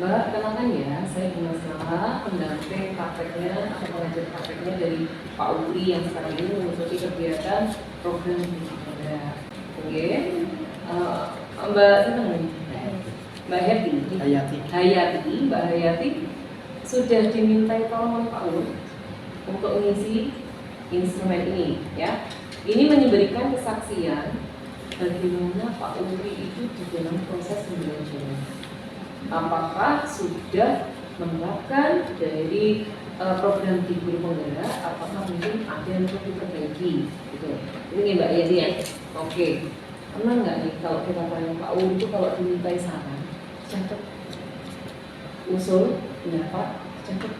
Mbak, kenalkan ya, saya Bunga Sela, pendamping prakteknya atau pengajar prakteknya dari Pak Uri yang sekarang ini mengikuti kegiatan program di Jakarta. Oke, Mbak senang nih? Mbak Hayati, Mbak Hayati sudah dimintai tolong oleh Pak Uri untuk mengisi instrumen ini, ya. Ini memberikan kesaksian bagaimana Pak Uri itu di dalam proses pembelajaran. Apakah sudah menerapkan dari program di guru penggerak, apakah mungkin ada yang perlu diperbaiki gitu. Ini Mbak Yadi ya. Oke. Pernah nggak nih kalau kita tanya Pak Uri itu kalau dimintai saran, catat usul pendapat, catat.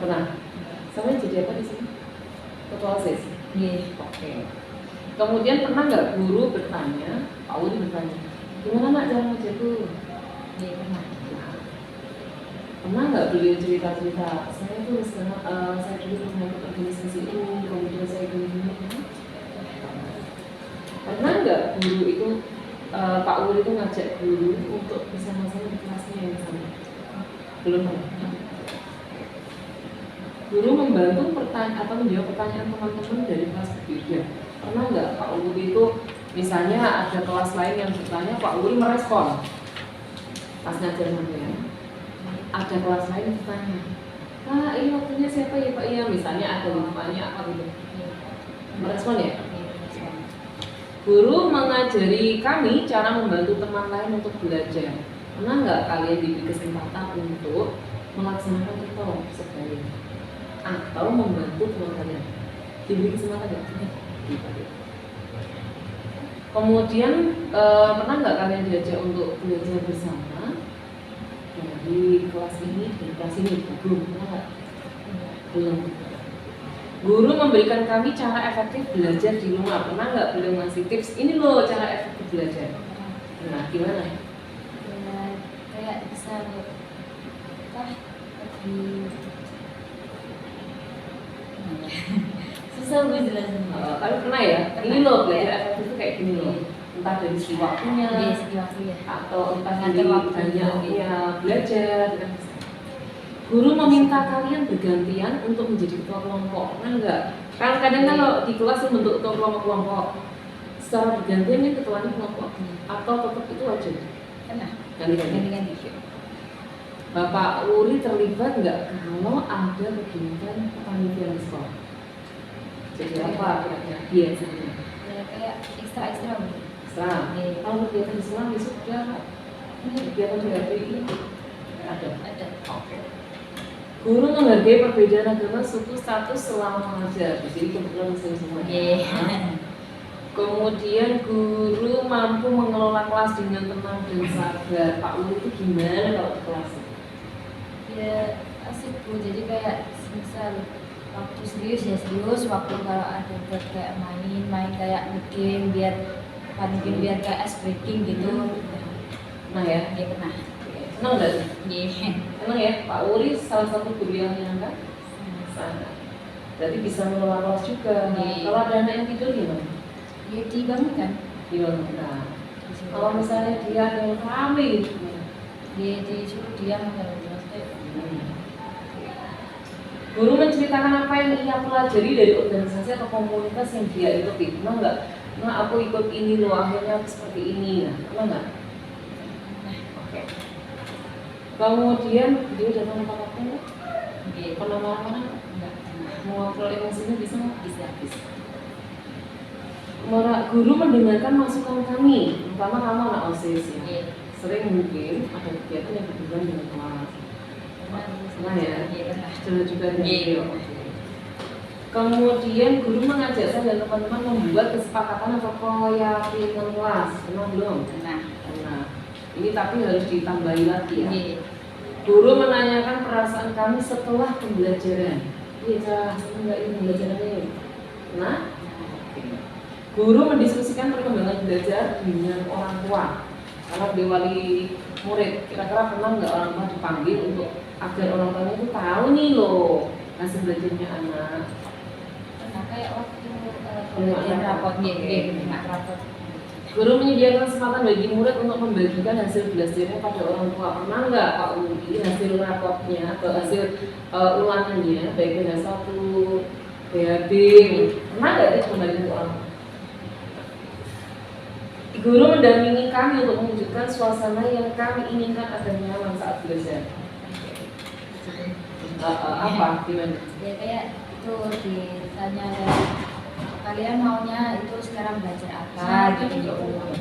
Pernah. Sama jadi apa di sini? Ketua OSIS. Oke. Kemudian pernah nggak guru bertanya, Pak Uri bertanya, gimana nak cara ngajarku? Pernah nggak beliau cerita-cerita, saya tuh sekarang saya dulu pernah ikut organisasi ini, kemudian saya gini. Pernah nggak guru itu Pak Uri itu ngajak guru untuk bersama-sama di kelasnya yang sama? Belum pernah. Guru membantu atau menjawab pertanyaan teman-teman dari kelas berbeda. Pernah nggak Pak Uri itu misalnya ada kelas lain yang bertanya, Pak Uri merespon pas ngajar sampean. Ada kelas lain yang bertanya, Pak ini waktunya siapa ya Pak ya? Misalnya ada lupanya apa gitu. Merespon ya? Guru mengajari kami cara membantu teman lain untuk belajar. Pernah nggak kalian diberi kesempatan untuk melaksanakan itu sekali? Atau membantu teman kalian? Diberi kesempatan nggak? Kemudian pernah nggak kalian diajak untuk belajar bersama dari kelas ini, dari kelas ini? Belum, pernah nggak? Belum. Guru memberikan kami cara efektif belajar di rumah. Pernah nggak beliau ngasih tips? Ini loh cara efektif belajar. Nah, gimana? Ya, kayak bisa lebih susah gue jelasin. Kalian pernah ya? Ini loh belajar efektif itu kayak gini loh. Entah dari segi waktunya, atau entah dari banyaknya belajar. Guru meminta kalian bergantian untuk menjadi ketua kelompok. Pernah nggak? Kan kadang kalau di kelas membentuk ketua kelompok, secara bergantian ini ketuanya kelompok atau tetap itu wajib? Ganti-ganti. Bapak Uri terlibat nggak kalau ada kegiatan kepanitiaan sekolah? Jadi apa kira-kira biasanya? Ya kayak ekstra. Kalau kegiatan di sekolah sudah kegiatan berarti ini ada. Oke. Guru menghargai perbedaan agama, suku, status selama mengajar. Jadi kebetulan muslim semua. Kemudian guru mampu mengelola kelas dengan tenang dan sabar. Pak Uri itu gimana kalau di kelas? Ya asik Bu, jadi kayak misal waktu serius ya serius, waktu kalau ada buat kayak main kayak game biar kayak ice breaking gitu. Nah ya, dia pernah. Senang nggak sih? Senang ya, Pak Uri salah satu guru yang menyenangkan. Sangat. Berarti bisa mengelola kelas juga. Kalau ada anak yang tidur gimana? Ya dibangunkan. Nah, kalau misalnya dia ada yang rame gitu, Dia disuruh diam kalau guru menceritakan apa yang ia pelajari dari organisasi atau komunitas yang dia ikuti. Pernah nggak? Nah, aku ikut ini loh, akhirnya aku seperti ini. Nah, pernah nggak? Oke. Kemudian dia udah apa nggak? Pernah marah-marah nggak? enggak. Mau ngobrol emosinya bisa nggak? Bisa. Guru mendengarkan masukan kami, terutama kamu anak OSIS ya. Sering mungkin ada kegiatan yang berhubungan dengan kelas. Nah ya, sudah juga ada. Kemudian guru mengajak saya dan teman-teman membuat kesepakatan atau keyakinan kelas. Pernah belum? Pernah. Ini tapi harus ditambahi lagi ya. Guru menanyakan perasaan kami setelah pembelajaran. Iya, senang nggak ini pembelajarannya? Nah, guru mendiskusikan perkembangan belajar dengan orang tua. Karena di wali murid, kira-kira pernah nggak orang tua dipanggil untuk agar orang tuanya itu tahu nih loh hasil belajarnya anak. Nah kayak waktu rapot. Guru menyediakan kesempatan bagi murid untuk membagikan hasil belajarnya pada orang tua. Pernah nggak Pak Uli hasil raportnya atau hasil ulangannya baik BH1, BHB, pernah nggak itu kembalikan ke orang tua? Guru mendampingi kami untuk mewujudkan suasana yang kami inginkan agar nyaman saat belajar. Apa? Gimana? Ya kayak itu ditanya kalian maunya itu sekarang belajar apa gitu.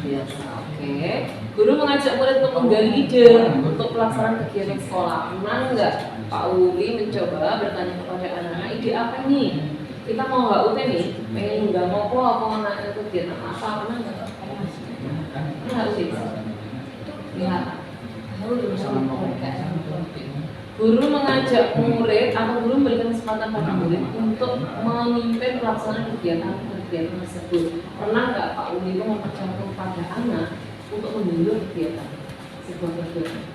Biasa. Oke. Guru mengajak murid untuk menggali ide untuk pelaksanaan kegiatan sekolah. Pernah nggak Pak Uli mencoba bertanya kepada anak-anak ide apa nih? Kita mau HUT nih, pengen nggak mau apa anak kegiatan apa? Pernah nggak? Ini harus lihat. Guru mengajak murid atau guru memberikan kesempatan pada murid untuk memimpin pelaksanaan kegiatan tersebut. Pernah nggak Pak Uli itu mempercayakan pada anak untuk memimpin kegiatan sebuah kegiatan?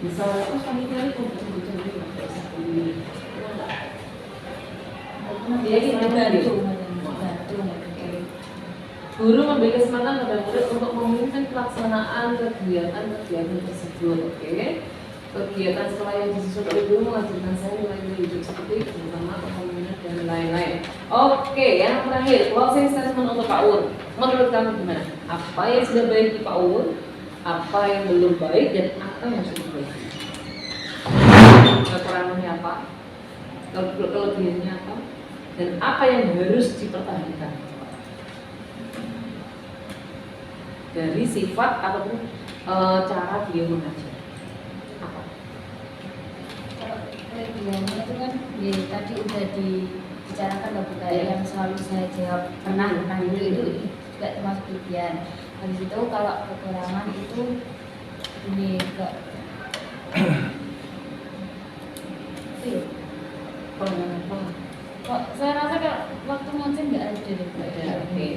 Misalnya, kami cari komputer ini nggak bisa ini. Dia ini bantu. Guru memberi kesempatan pada murid untuk memimpin pelaksanaan kegiatan tersebut. Oke. Kegiatan sekolah yang disusun oleh guru mengajarkan saya nilai-nilai hidup seperti terutama kepemimpinan dan lain-lain. Oke, yang terakhir closing statement untuk Pak Ur. Menurut kamu gimana? Apa yang sudah baik di Pak Ur? Apa yang belum baik dan apa yang sudah baik? Kekurangannya apa? Kelebihannya apa? Dan apa yang harus dipertahankan? Dari sifat ataupun cara dia mengajar. Kelebihannya itu kan tadi udah dibicarakan loh Bu, kayak yang selalu saya jawab pernah itu juga termasuk kelebihan. Habis itu kalau kekurangan itu ini ke kok saya rasa kalau waktu ngajar nggak ada deh.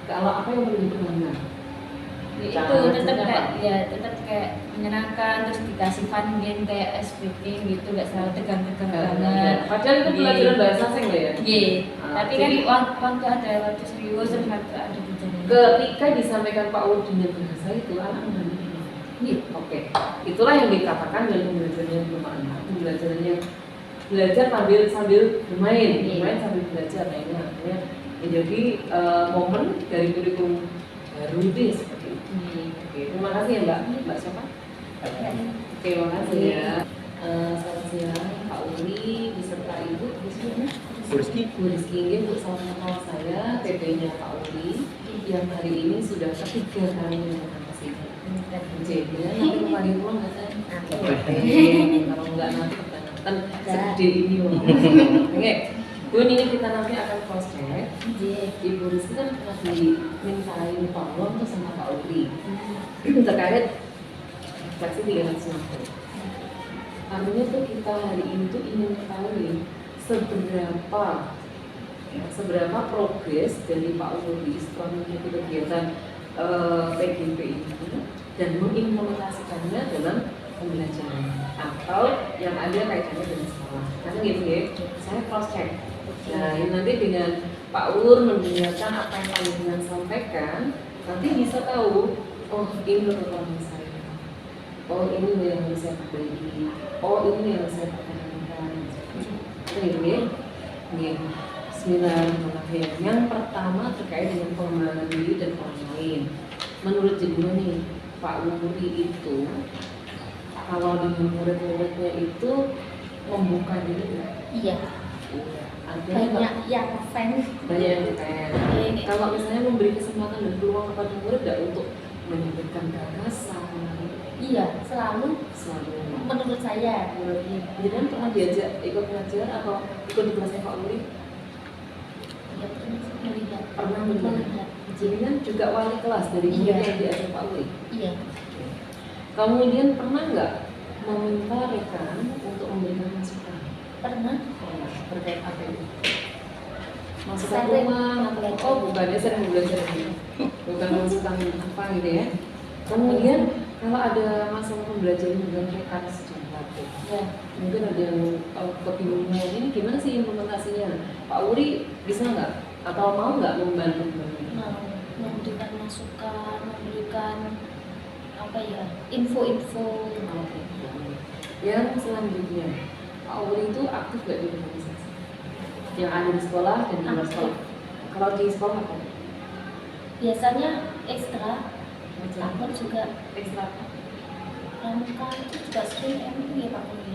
Kalau apa yang perlu diperlukan? Itu tetap kayak menyenangkan, terus dikasih fun game kayak speaking gitu, nggak selalu tegang-tegang banget. Padahal itu pelajaran bahasa asing ya? Iya. Tapi kan waktu ada waktu serius dan waktu ada bicara. Ketika disampaikan Pak Ur dengan bahasa itu anak mengerti. Iya. Oke. Itulah yang dikatakan dalam pembelajaran yang bermanfaat, pembelajaran yang belajar sambil bermain, bermain sambil belajar. Nah ini artinya menjadi momen dari kurikulum baru itu ya seperti itu. Oke, terima kasih ya Mbak siapa? Oke, terima kasih ya. Selamat siang Pak Uli beserta Ibu di sini. Bu Rizky ini Bu salah satu saya PP-nya Pak Uli yang hari ini sudah ketiga kali datang ke sini. Jadi nanti kembali pulang nggak kan? Kalau nggak nanti pertanyaan segede ini. Oke. Bu, ini kita nanti akan cross check. Ibu Rizky kan pernah dimintain tolong tuh sama Pak Uli terkait refleksi 360. Artinya tuh kita hari ini tuh ingin mengetahui seberapa progres dari Pak Uli setelah mengikuti kegiatan PGP ini dan mengimplementasikannya dalam pembelajaran atau yang ada kaitannya dengan sekolah. Karena gitu ya, saya cross check. Nah, nanti dengan Pak Ur mendengarkan apa yang panjenengan sampaikan, nanti bisa tahu, oh ini kekurangan saya, oh ini yang harus saya perbaiki, oh ini yang harus saya pertahankan. Ini, Bismillahirrahmanirrahim. Yang pertama terkait dengan pengembangan diri dan orang lain. Menurut jenengan nih, Pak Uri itu kalau dengan murid-muridnya itu membuka diri nggak? Iya. Banyak yang fans. Kalau misalnya memberi kesempatan dan peluang kepada murid nggak untuk menyampaikan gagasan? Iya, selalu. Menurut saya. Jadi kan pernah diajak ikut ngajar atau ikut di kelasnya Pak Uri? Iya, pernah melihat. Jadi kan juga wali kelas dari murid yang diajak Pak Uri? Iya. Kemudian pernah nggak meminta rekan untuk memberikan masukan? Pernah. Terkait apa itu? Masukan rumah, bukannya sering belajar ini, bukan masukan apa gitu ya. Kemudian kalau ada masalah pembelajaran dengan rekan sejarah, ya mungkin ada yang kebingungan ini gimana sih implementasinya? Pak Uri bisa nggak atau mau nggak membantu? Memberikan masukan, memberikan apa ya, info-info. Oke. Yang selanjutnya, Pak Uli itu aktif nggak di organisasi? Yang ada di sekolah dan di luar sekolah. Kalau di sekolah apa? Biasanya ekstra, Macam aku juga ekstra apa? pramuka itu juga sering MT ya Pak Uli.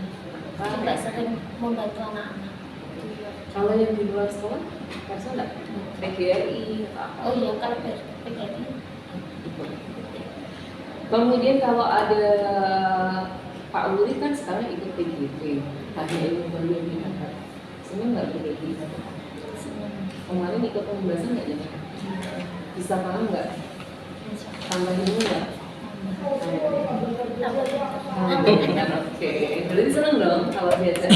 Juga sering membantu anak-anak. Kalau yang di luar sekolah, bisa nggak? PGRI atau apa? Oh iya, kalau PGRI. Kemudian kalau ada Pak Uli kan sekarang ikut PGP, hanya ilmu baru yang didapat. Senang nggak PGP? Senang. Kemarin ikut pembahasan nggak jadi? Bisa paham nggak? Insya Tambah ilmu nggak? Allah. Oke, berarti senang dong kalau diajak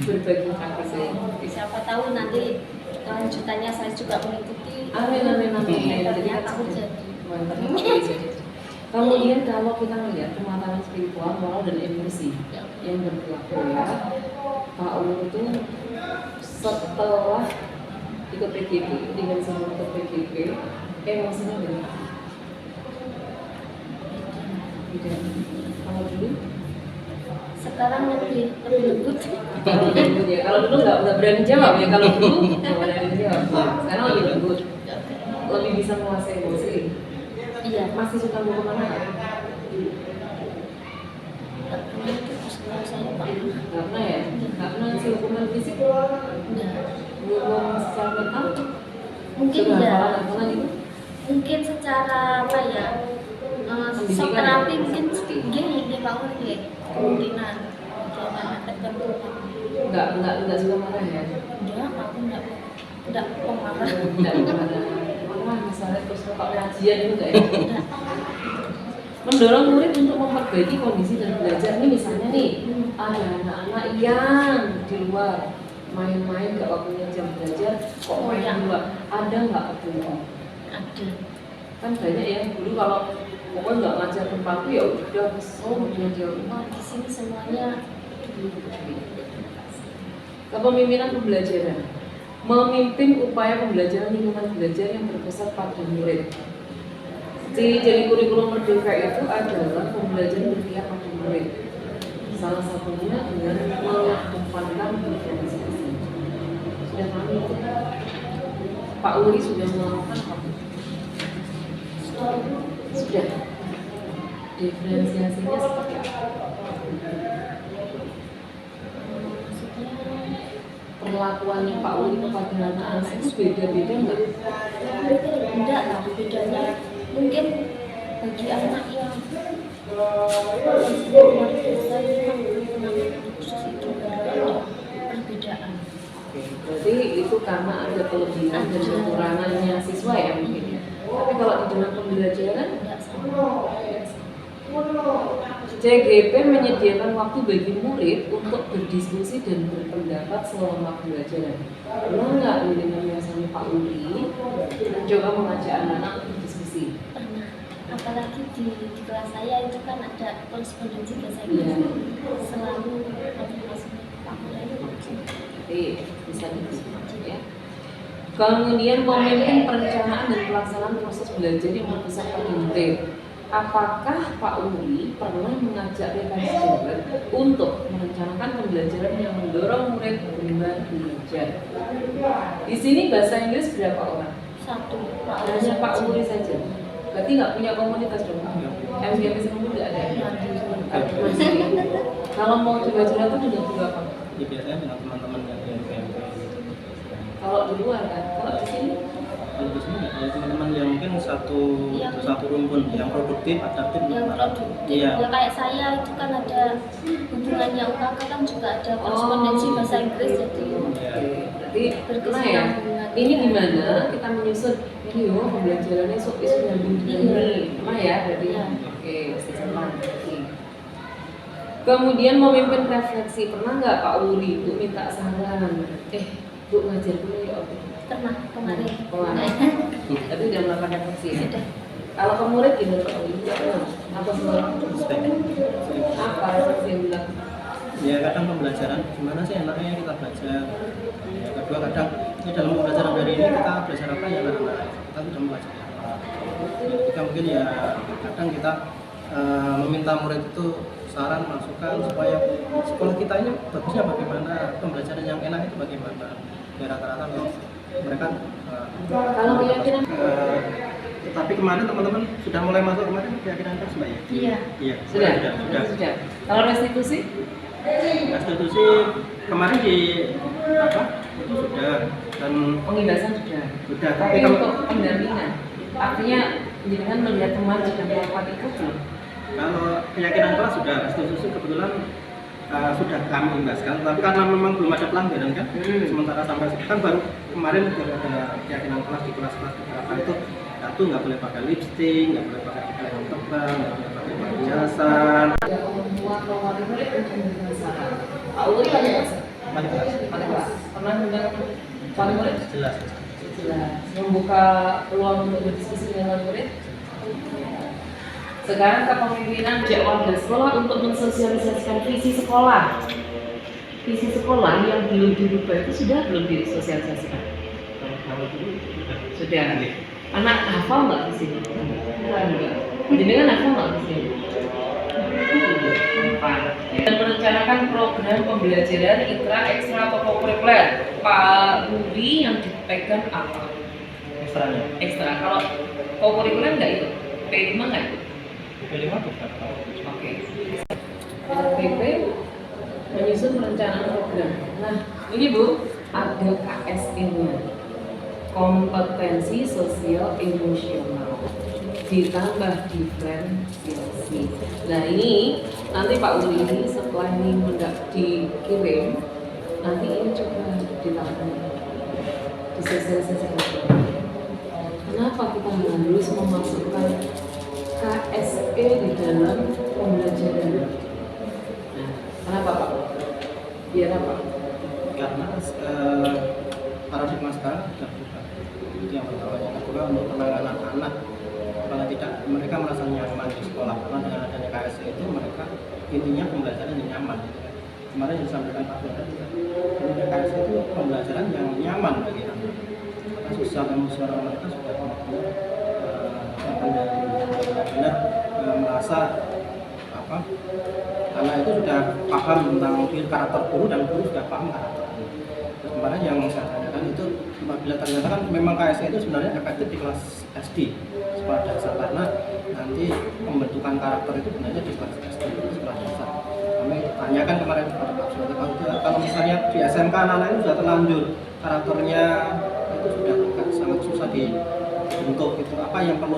berbagi praktik. Siapa tahu nanti kelanjutannya saya juga mengikuti. Amin, amin, amin. Jadi Ternyata kan aku jadi. mantap, jadi. Kemudian kalau kita melihat kematangan spiritual, moral dan emosi yang berlaku ya, Pak Uli itu setelah ikut PGP dengan semua ikut PGP, emosinya berapa? Tidak. Kalau dulu? Sekarang lebih lembut. Kalau lembut ya. Kalau dulu nggak berani jawab ya. Kalau dulu nggak berani jawab. Sekarang lebih lembut, lebih bisa menguasai emosi. Iya. Masih suka mau kemana? Nggak pernah itu sekarang saya Pak. Nggak pernah ya? Nggak pernah ngasih hukuman fisik? Enggak. Hukum secara mental? Mungkin Sudah ya. hafalan hafalan itu? Mungkin secara apa ya? Shock terapi mungkin gini Pak Uli ya. Kemungkinan tertentu. Nggak suka marah ya? Enggak, aku enggak pemarah. Nggak marah. Marah misalnya terus kalau pengajian itu nggak ya? Enggak. Mendorong murid untuk memperbaiki kondisi dan belajar nih, misalnya nih ada anak-anak yang di luar main-main gak waktunya jam belajar kok main di luar, ada nggak itu? Ada. Kan banyak ya dulu kalau pokoknya nggak ngajar tempatku ya udah kemudian jauh. Di sini semuanya Kepemimpinan pembelajaran, memimpin upaya pembelajaran lingkungan belajar yang berpusat pada murid. Jadi kurikulum merdeka itu adalah pembelajaran berpihak pada murid. Salah satunya dengan mengedepankan diferensiasi. Sudah paham itu? Pak Uli sudah melakukan apa? Sudah. Diferensiasinya seperti apa? Perlakuannya Pak Uli kepada anak-anak itu beda-beda nggak? enggak lah, bedanya mungkin bagi anak yang luar biasa khusus itu ada perbedaan. Berarti itu karena ada kelebihan dan kekurangannya siswa ya mungkin ya. Tapi kalau di dalam pembelajaran Enggak sama. CGP menyediakan waktu bagi murid untuk berdiskusi dan berpendapat selama pembelajaran. Pernah nggak dengan biasanya Pak Uli mencoba mengajak anak-anak untuk berdiskusi? Pernah. Apalagi di kelas saya itu kan ada korespondensi bahasa Iya. Inggris. Selalu konfirmasi Pak Uli itu langsung. Jadi bisa diskusi ya. Kemudian memimpin perencanaan dan pelaksanaan proses belajar yang berpusat pada murid. Apakah Pak Uli pernah mengajak rekan sejawat untuk merencanakan pembelajaran yang mendorong murid gemar belajar? Di sini bahasa Inggris berapa orang? Satu. Hanya Pak Uli saja. Berarti nggak punya komunitas dong? MGP Sengkulu nggak ada? Kalau mau coba-coba tuh dengan juga apa? Ya biasanya dengan teman-teman yang PMP. Kalau di luar kan? Kalau di sini? Kalau di sini ya teman-teman yang mungkin satu rumpun yang produktif, adaptif. Yang produktif. Iya. Ya kayak saya itu kan ada hubungannya UKK kan juga ada korespondensi bahasa Inggris jadi Ya. Berarti pernah ya? Ini gimana kita menyusun ini yo pembelajarannya isu nyambung dengan ini, pernah ya? Berarti Iya. oke, pasti sama. Oke. Kemudian memimpin refleksi, pernah nggak Pak Uli itu minta saran? Bu ngajar dulu ya oke. pernah kemarin. Tapi udah melakukan refleksi ya? Sudah. Kalau ke murid gimana Pak Uli? Nggak pernah. Apa semua? Apa refleksi yang bilang? Ya kadang pembelajaran gimana sih enaknya kita belajar. Ya kedua kadang dalam pembelajaran hari ini kita belajar apa ya anak-anak kita sudah mempelajari apa. Ketika mungkin ya kadang kita meminta murid itu saran masukan supaya sekolah kita ini bagusnya bagaimana, pembelajaran yang enak itu bagaimana. Ya rata-rata mereka Kalau keyakinan tetapi kemarin teman-teman sudah mulai masuk kemarin keyakinan kelas Mbak ya? Iya. Iya, sudah. Kalau restitusi? Restitusi kemarin di apa? Itu sudah dan Pengibasan sudah. sudah. Tapi Tapi untuk pendampingan, artinya jenengan melihat teman sudah melakukan itu belum? kalau keyakinan kelas sudah, restitusi kebetulan sudah kami imbaskan, tapi karena memang belum ada pelanggaran kan, sementara sampai sekarang baru kemarin ada keyakinan kelas di kelas-kelas beberapa itu satu nggak boleh pakai lipstick, nggak boleh pakai pakaian yang tebal, nggak boleh pakai perhiasan. Ada orang tua atau wali murid untuk memberikan saran. Pak Uli wali kelas? Wali kelas. Wali kelas. Pernah undang wali murid? Jelas. Jelas. Membuka peluang untuk berdiskusi dengan wali murid? Sekarang kepemimpinan sejak warga sekolah untuk mensosialisasikan visi sekolah. Visi sekolah yang belum dirubah itu sudah belum disosialisasikan? Kalau dulu Sudah. Anak hafal nggak di sini? Enggak. Jenengan hafal nggak di sini? Dan merencanakan program pembelajaran intra, ekstra, atau kokurikuler. Pak Budi yang dipegang apa? ekstranya. Ekstra. Kalau kokurikuler nggak itu? P5 nggak itu? P5 bukan. Oke. PP menyusun perencanaan program. Nah, ini Bu, ada KSE-nya. Kompetensi sosial emosional ditambah diferensiasi. Nah, ini nanti Pak Uli ini setelah ini mendak dikirim, nanti ini coba dilakukan disosialisasikan. Kenapa kita harus memasukkan KSE di dalam pembelajaran? Nah, kenapa Pak? Biar apa? Karena paradigma sekarang sudah berubah. Itu yang pertama. Yang kedua untuk penanganan anak, kalau tidak mereka merasa nyaman di sekolah, karena dengan adanya KSE itu mereka intinya pembelajaran yang nyaman. Kemarin yang disampaikan Pak Bunda juga, dengan KSE itu pembelajaran yang nyaman bagi anak. Karena sosial emosional mereka sudah benar-benar merasa apa? Anak itu sudah paham tentang karakter guru dan guru sudah paham karakter guru. Terus kemarin yang saya tanyakan itu apabila ternyata kan memang KSE itu sebenarnya efektif di kelas SD sekolah dasar, karena nanti pembentukan karakter itu sebenarnya di kelas SD itu sekolah dasar. Kami tanyakan kemarin kepada Pak Suwati, kalau misalnya di SMK anak-anak itu sudah terlanjur karakternya itu sudah sangat susah dibentuk, gitu. Apa yang perlu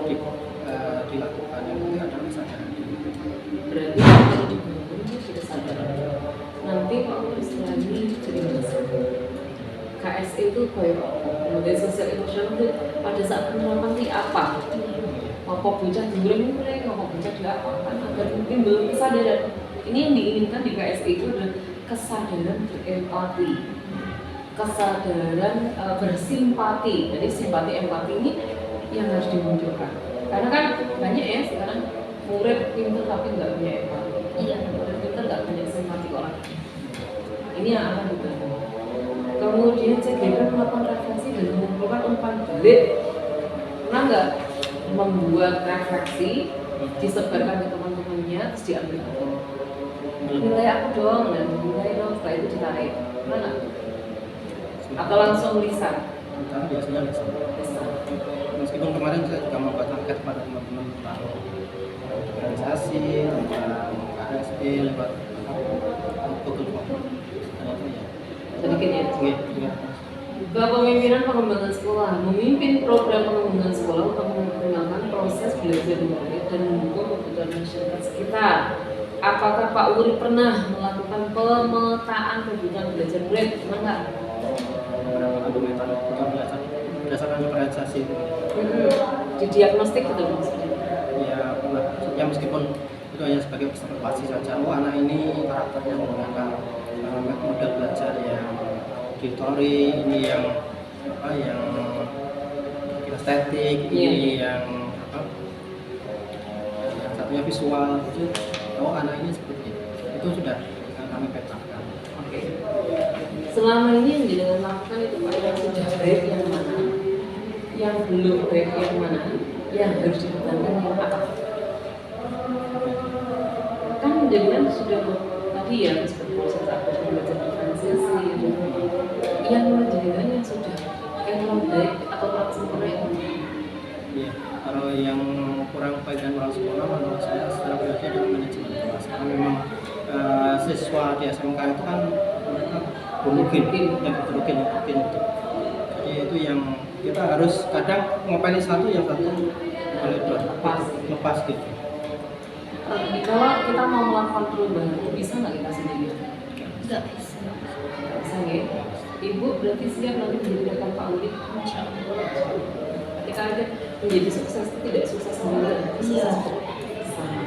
dilakukan? Yang penting adalah kesadaran. Berarti kalau dibangun itu sudah sadar. Nanti Pak Uli lagi cerita. KSE itu kayak model sosial emosional itu pada saat penerapan itu apa? Apa bocah mulai apa bocah diapakan agar mungkin belum kesadaran. Ini yang diinginkan di KSE itu adalah kesadaran berempati, kesadaran bersimpati. Jadi simpati empati ini yang harus dimunculkan. Karena kan banyak ya sekarang murid pintar tapi nggak punya empati. Iya, murid pintar nggak punya simpati orang. Ini yang akan dibangun. Kemudian CGK melakukan refleksi dan mengumpulkan umpan balik. Pernah nggak membuat refleksi, disebarkan ke teman-temannya, terus diambil foto? Nilai aku dong, dan nilai dong, setelah itu ditarik. Pernah nggak? Atau langsung lisan? Kita biasanya lisan. Lisan. Meskipun kemarin saya juga membuat angket pada teman-teman tentang organisasi, tentang KSE lewat Google Form. Sedikit ya. Iya. Kepemimpinan pengembangan sekolah memimpin program pengembangan sekolah untuk memperkenalkan proses belajar murid dan mendukung kebutuhan masyarakat sekitar. Apakah Pak Uri pernah melakukan pemetaan kebutuhan belajar murid? Pernah nggak? Berdasarkan diferensiasi itu. Di diagnostik betul maksudnya? Ya pernah. Ya meskipun itu hanya sebagai observasi saja. Oh anak ini karakternya menggunakan model belajar yang auditori, ini yang apa yang estetik, ini yang apa yang satunya visual. Itu oh anak ini seperti itu sudah kami petakan. Oke. Selama ini yang dengan lakukan itu Pak yang sudah baik yang mana, yang belum baik yang mana, yang harus dipertahankan yang apa? Kan jadinya sudah tadi ya seperti proses aku belajar diferensiasi yang menjadikan yang sudah yang kurang baik atau kurang sempurna yang Iya, kalau yang kurang baik dan kurang sempurna menurut saya secara pribadi adalah manajemen kelas. Karena memang siswa di SMK itu kan mereka homogen dan heterogen itu. Jadi itu yang kita harus kadang ngopeni satu yang satu boleh dua lepas gitu. Kalau kita mau melakukan perubahan bisa nggak kita sendiri? Nggak bisa. Nggak bisa ya. Ibu berarti siap nanti menjadi rekan Pak Uli. Ketika ada menjadi sukses itu tidak sukses sendiri. Iya. Sama.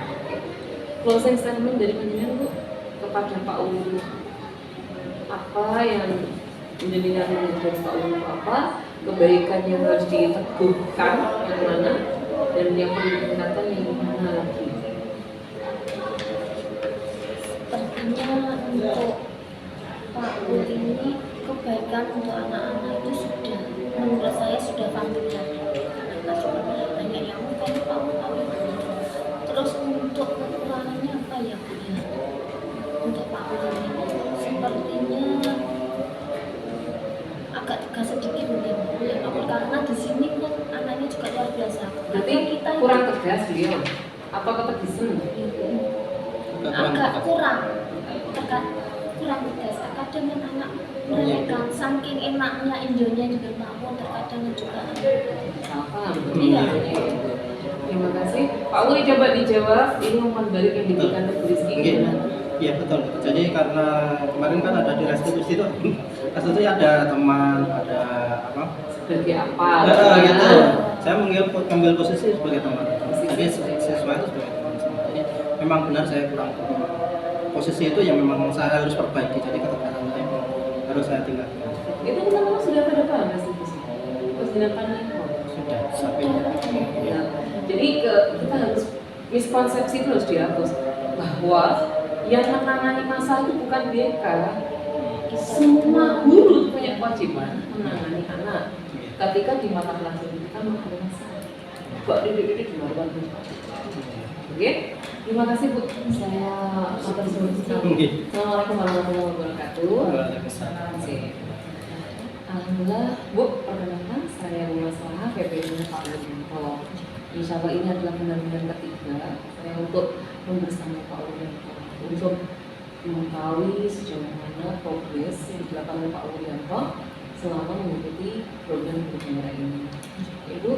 Closing statement dari penjenengan Bu kepada Pak Uli. Apa yang menjadi dari Pak Uli apa? Kebaikan yang harus diteguhkan yang mana dan yang perlu ditingkatkan yang mana lagi? Sepertinya untuk Pak Ul ini kebaikan untuk anak-anak itu sudah, menurut saya sudah familiar. Karena cuma banyak yang mungkin Pak Ul tahu itu. Terus untuk kekurangannya apa ya Bu ya? Untuk Pak Ul ini sepertinya agak tegas sedikit mungkin oleh Pak Ul, karena di sini kan anaknya juga luar biasa. Berarti kita kurang tegas beliau atau ketegasan? agak kurang tegas. Kadang kan anak mereka saking enaknya Indonya juga Pak Ul terkadang juga Paham. Iya. Terima kasih. Pak Uli coba dijawab ini umpan balik yang diberikan ke Rizky. Iya betul. Jadi karena kemarin kan ada di restitusi itu, restitusi ada teman, ada apa? Sebagai apa? Gitu. Saya mengambil posisi sebagai teman. Jadi siswa itu sebagai teman. Jadi memang benar saya kurang posisi itu yang memang saya harus perbaiki. Jadi ketegasan saya harus saya tingkatkan. Itu teman-teman sudah pada paham restitusi? Terus dinamakan Sudah sampai. ya. Jadi kita harus miskonsepsi itu harus dihapus bahwa yang menangani masalah itu bukan BK. Semua guru punya kewajiban menangani anak. Ketika di mata pelajaran kita ada masalah, kok dididik di luar Oke, terima kasih Bu. Saya matur suwun sekali. Assalamualaikum warahmatullahi wabarakatuh. Waalaikumsalam. Alhamdulillah, Bu, perkenalkan saya Bu Masalah, PPI Pak Wiranto. Insya Allah ini adalah benar-benar ketiga saya untuk membersamai Pak Wiranto untuk mengetahui sejauh mana progres yang dilakukan oleh Pak Wiranto selama mengikuti program bergembira ini. Ibu,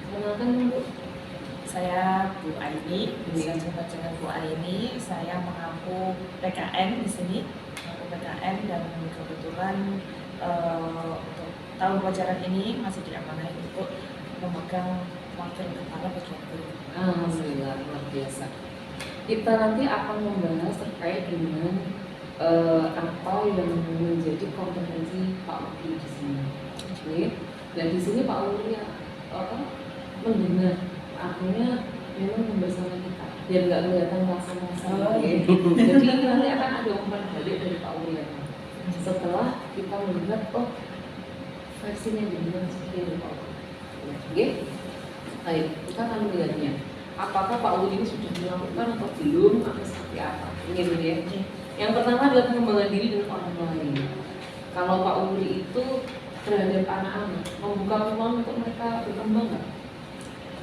kenalkan Bu. Saya Bu Aini, bisa jumpa dengan Bu Aini. Saya mengaku PKN di sini, mengaku PKN dan kebetulan untuk tahun pelajaran ini masih diamanai untuk memegang wakil kepala bagian guru. Alhamdulillah, luar biasa. Kita nanti akan membahas terkait dengan apa yang menjadi kompetensi Pak Uli di sini. Oke. Dan di sini Pak Uli mendengar, artinya memang bersama kita. Biar nggak kelihatan masa-masa. Jadi nanti akan ada umpan balik dari Pak Uli. Setelah kita melihat versinya dengan seperti ini Pak Uli. Oke. Baik, kita akan melihatnya. Apakah Pak Uli ini sudah melakukan atau belum atau seperti apa? Ini ya. Yang pertama adalah pengembangan diri dan orang lain. Kalau Pak Uli itu terhadap anak-anak membuka peluang untuk mereka berkembang nggak?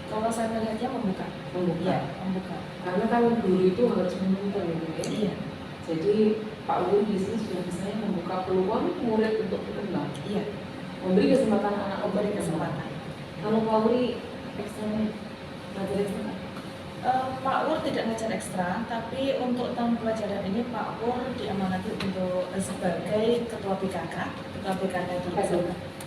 Kalau saya melihatnya membuka. Iya, membuka. Karena kan guru itu harus menuntun gitu ya. Iya. Jadi Pak Uli di sini sudah bisa membuka peluang murid untuk berkembang. Iya. Memberi kesempatan anak Memberi kesempatan. Kalau Pak Uli eksternal ngajar ekstra? Pak Ur tidak ngajar ekstra, tapi untuk tahun pelajaran ini Pak Ur diamanati untuk sebagai ketua BKK. Ketua BKK itu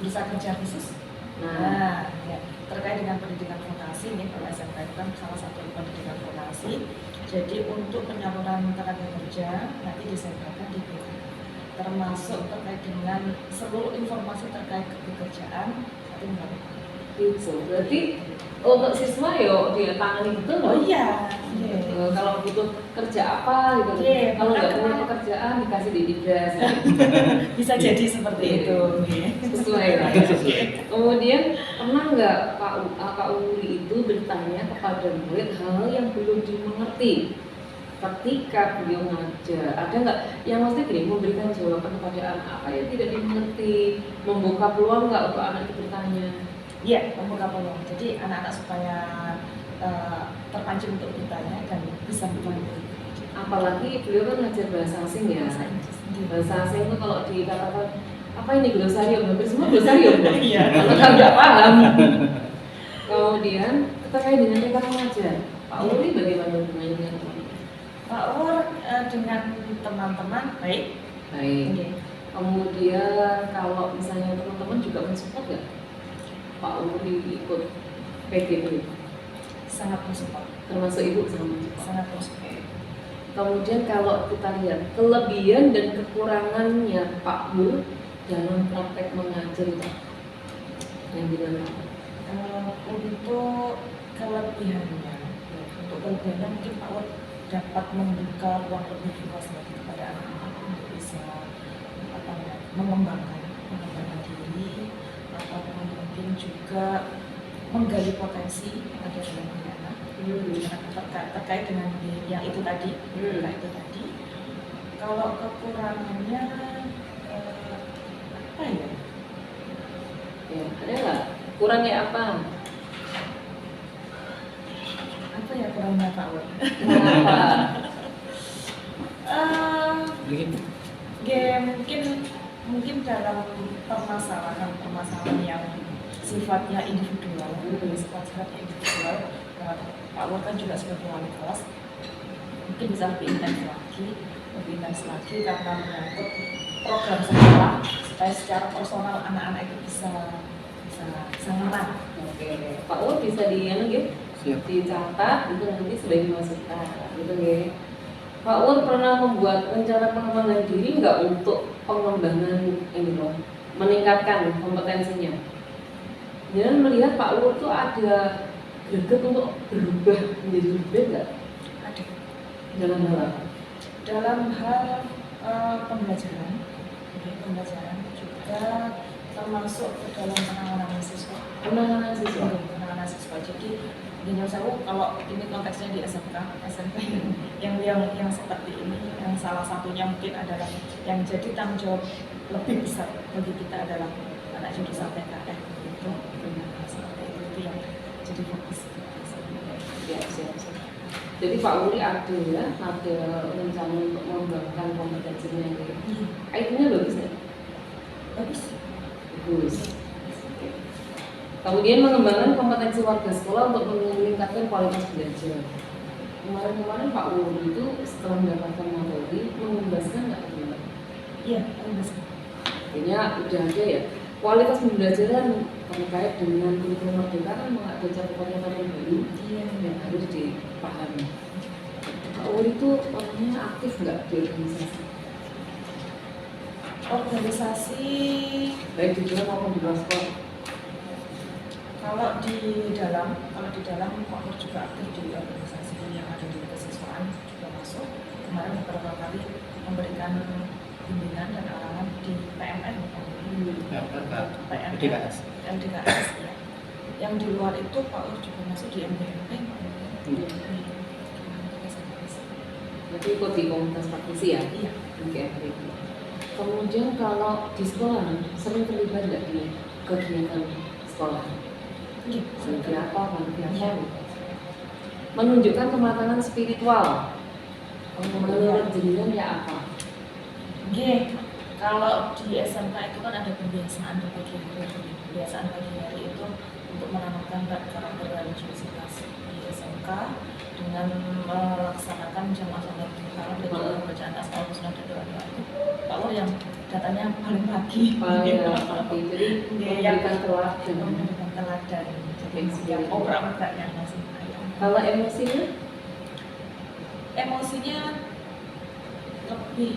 bisa kerja khusus. Nah, ya, terkait dengan pendidikan vokasi ini, kalau SMK itu kan salah satu pendidikan vokasi. Jadi untuk penyaluran tenaga kerja nanti disampaikan di BKK, termasuk terkait dengan seluruh informasi terkait pekerjaan nanti melakukan. Gitu. Berarti untuk siswa yo dia tangani betul. Oh iya. Kalau butuh kerja apa gitu. Iya, Kalau nggak punya pekerjaan dikasih di dinas. Bisa jadi seperti itu. Sesuai lah. Kemudian pernah nggak Pak Uli itu bertanya kepada murid hal yang belum dimengerti ketika beliau mengajar. Ada nggak yang mesti gini, memberikan jawaban kepada anak apa yang tidak dimengerti, membuka peluang nggak untuk anak itu bertanya? Iya, membuka peluang. Jadi anak-anak supaya terpancing untuk bertanya dan bisa memahami. Apalagi beliau kan ngajar bahasa asing ya. Bahasa Inggris. Bahasa asing itu kalau dikatakan apa ini glosarium, hampir semua glosarium. Iya. Kalau kan nggak paham. Kemudian terkait dengan cara mengajar, Pak Uli bagaimana hubungannya dengan teman? Pak Ur dengan teman-teman baik. Baik. Oke. Kemudian kalau misalnya teman-teman juga mensupport nggak Pak Uli ikut PGB? Sangat mensupport. Termasuk ibu sama mensupport. Sangat mensupport. Kemudian kalau kita lihat kelebihan dan kekurangannya Pak Ul dalam praktek mengajar itu yang gimana? Untuk kelebihannya, untuk kelebihannya mungkin Pak Ur dapat membuka ruang lebih luas lagi kepada anak-anak untuk bisa mengembangkan diri, ataupun mungkin juga menggali potensi yang ada dalam diri anak. Terkait dengan yang itu tadi, Kalau kekurangannya apa ya? Ya, ada nggak? Kurangnya apa? Apa ya kurangnya Pak Ur? Kenapa? Mungkin dalam permasalahan yang sifatnya individual, sifat-sifatnya individual. Pak Ur kan juga sebagai wali kelas mungkin bisa lebih intens lagi karena menyangkut program sekolah supaya secara personal anak-anak itu bisa ngerti. Oke, Pak Ul bisa dicatat itu nanti sebagai masukan, gitu ya. Pak Ul pernah membuat rencana pengembangan diri nggak untuk pengembangan ini loh, meningkatkan kompetensinya. Dan melihat Pak Ul tuh ada greget untuk berubah menjadi lebih baik nggak? Ada. Dalam hal Pembelajaran juga termasuk ke dalam penanganan siswa. Penanganan siswa. Jadi Dino Sewu kalau ini konteksnya di SMK yang seperti ini, yang salah satunya mungkin adalah yang jadi tanggung jawab lebih besar bagi kita adalah anak jurusan PKN itu. Seperti itu yang jadi fokus. Ya, siap. Jadi Pak Uli ada rencana untuk mengembangkan kompetensinya ini. IT-nya bagus nggak? Bagus. Kemudian mengembangkan kompetensi warga sekolah untuk meningkatkan kualitas belajar. Kemarin Pak Uli itu setelah mendapatkan materi mengumbaskan nggak teman-teman? Iya, mengumbaskan. Artinya udah ada ya. Kualitas pembelajaran terkait dengan kurikulum merdeka kan ada catatan yang baru yang harus dipahami. Pak Uli itu orangnya aktif nggak di organisasi? Organisasi Baik di dalam maupun di luar sekolah. kalau di dalam Pak Ur juga aktif di organisasi yang ada di kesiswaan juga masuk. Kemarin beberapa kali memberikan bimbingan dan arahan di PMN DKS. LDKS ya. Yang di luar itu Pak Ur juga masuk di MBMP. Berarti ikut di komunitas praktisi ya? Iya. Oke. Kemudian kalau di sekolah sering terlibat nggak di kegiatan sekolah? Iya. Seperti apa? Menunjukkan kematangan spiritual. Menurut jenengan ya apa? Kalau di SMK itu kan ada pembiasaan pagi hari. Pembiasaan pagi hari itu untuk menanamkan karakter religiusitas di SMK dengan melaksanakan jamaah sholat duha dan juga bacaan asmaul husna dan doa-doa itu. Pak Ur yang datanya paling pagi. Jadi memberikan teladan. Jadi yang obrak-abraknya masih. Kalau emosinya lebih